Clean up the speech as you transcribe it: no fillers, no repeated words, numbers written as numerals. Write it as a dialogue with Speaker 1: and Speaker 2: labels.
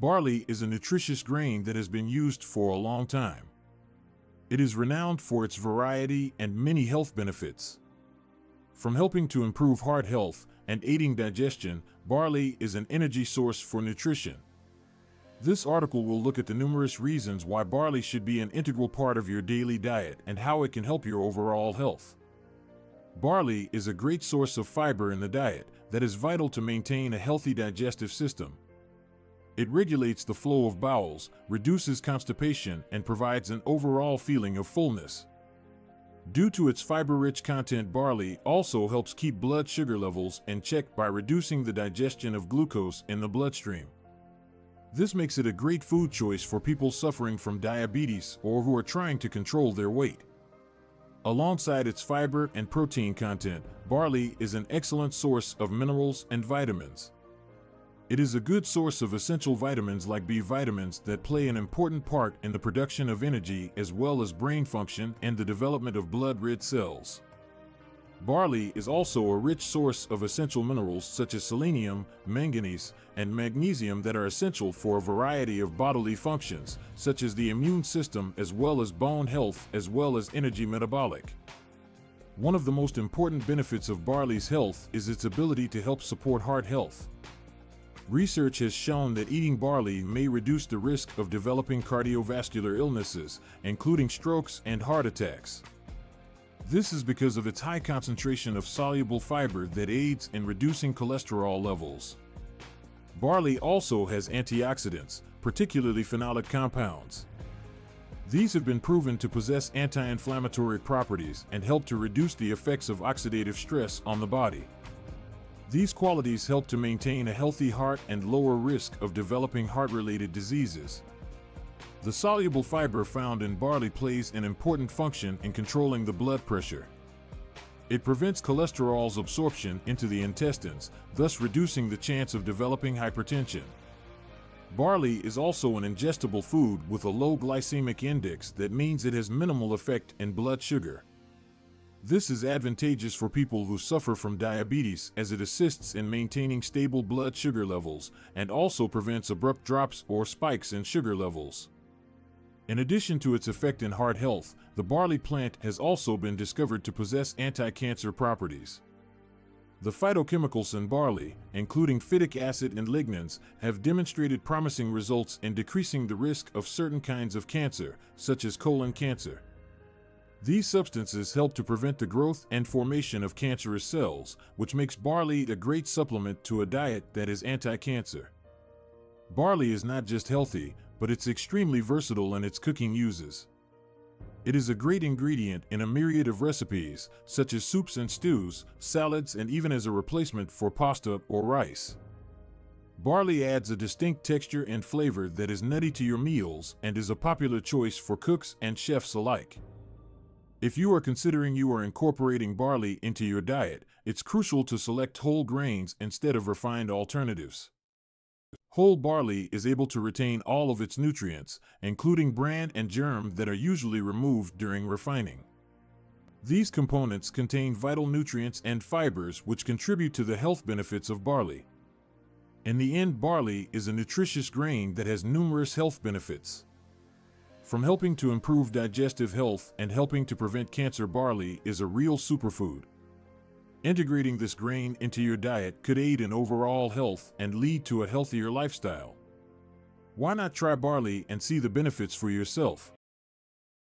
Speaker 1: Barley is a nutritious grain that has been used for a long time. It is renowned for its variety and many health benefits. From helping to improve heart health and aiding digestion, barley is an energy source for nutrition. This article will look at the numerous reasons why barley should be an integral part of your daily diet and how it can help your overall health. Barley is a great source of fiber in the diet that is vital to maintain a healthy digestive system. It regulates the flow of bowels, reduces constipation, and provides an overall feeling of fullness. Due to its fiber-rich content, barley also helps keep blood sugar levels in check by reducing the digestion of glucose in the bloodstream. This makes it a great food choice for people suffering from diabetes or who are trying to control their weight. Alongside its fiber and protein content, barley is an excellent source of minerals and vitamins. It is a good source of essential vitamins like B vitamins that play an important part in the production of energy as well as brain function and the development of blood red cells. Barley is also a rich source of essential minerals such as selenium, manganese, and magnesium that are essential for a variety of bodily functions, such as the immune system as well as bone health as well as energy metabolic. One of the most important benefits of barley's health is its ability to help support heart health. Research has shown that eating barley may reduce the risk of developing cardiovascular illnesses, including strokes and heart attacks. This is because of its high concentration of soluble fiber that aids in reducing cholesterol levels. Barley also has antioxidants, particularly phenolic compounds. These have been proven to possess anti-inflammatory properties and help to reduce the effects of oxidative stress on the body. These qualities help to maintain a healthy heart and lower risk of developing heart-related diseases. The soluble fiber found in barley plays an important function in controlling the blood pressure. It prevents cholesterol's absorption into the intestines, thus reducing the chance of developing hypertension. Barley is also an ingestible food with a low glycemic index that means it has minimal effect in blood sugar. This is advantageous for people who suffer from diabetes as it assists in maintaining stable blood sugar levels and also prevents abrupt drops or spikes in sugar levels. In addition to its effect in heart health, the barley plant has also been discovered to possess anti-cancer properties. The phytochemicals in barley, including phytic acid and lignans, have demonstrated promising results in decreasing the risk of certain kinds of cancer, such as colon cancer. These substances help to prevent the growth and formation of cancerous cells, which makes barley a great supplement to a diet that is anti-cancer. Barley is not just healthy, but it's extremely versatile in its cooking uses. It is a great ingredient in a myriad of recipes, such as soups and stews, salads, and even as a replacement for pasta or rice. Barley adds a distinct texture and flavor that is nutty to your meals and is a popular choice for cooks and chefs alike. If you are considering incorporating barley into your diet, it's crucial to select whole grains instead of refined alternatives. Whole barley is able to retain all of its nutrients, including bran and germ that are usually removed during refining. These components contain vital nutrients and fibers which contribute to the health benefits of barley. In the end, barley is a nutritious grain that has numerous health benefits. From helping to improve digestive health and helping to prevent cancer, barley is a real superfood. Integrating this grain into your diet could aid in overall health and lead to a healthier lifestyle. Why not try barley and see the benefits for yourself?